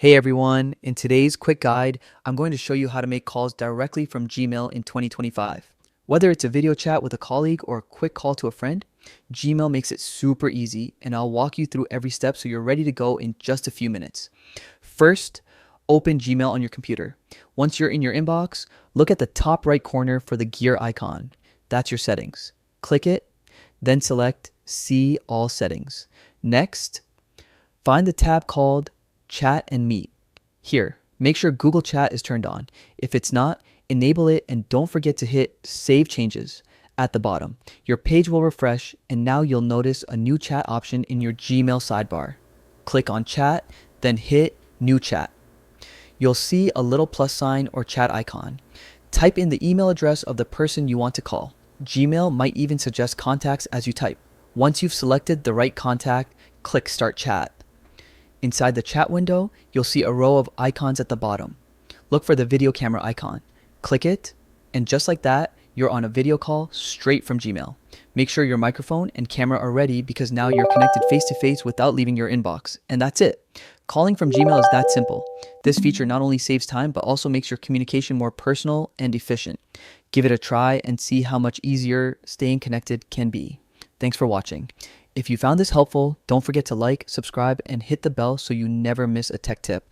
Hey everyone, in today's quick guide, I'm going to show you how to make calls directly from Gmail in 2025. Whether it's a video chat with a colleague or a quick call to a friend, Gmail makes it super easy, and I'll walk you through every step so you're ready to go in just a few minutes. First, open Gmail on your computer. Once you're in your inbox, look at the top right corner for the gear icon. That's your settings. Click it, then select See All Settings. Next, find the tab called Chat and Meet. Here, make sure Google Chat is turned on. If it's not, enable it and don't forget to hit Save Changes at the bottom. Your page will refresh and now you'll notice a new chat option in your Gmail sidebar. Click on Chat, then hit New Chat. You'll see a little plus sign or chat icon. Type in the email address of the person you want to call. Gmail might even suggest contacts as you type. Once you've selected the right contact, click Start Chat. Inside the chat window, you'll see a row of icons at the bottom. Look for the video camera icon. Click it, and just like that, you're on a video call straight from Gmail. Make sure your microphone and camera are ready because now you're connected face to face without leaving your inbox. And that's it. Calling from Gmail is that simple. This feature not only saves time, but also makes your communication more personal and efficient. Give it a try and see how much easier staying connected can be. Thanks for watching. If you found this helpful, don't forget to like, subscribe, and hit the bell so you never miss a tech tip.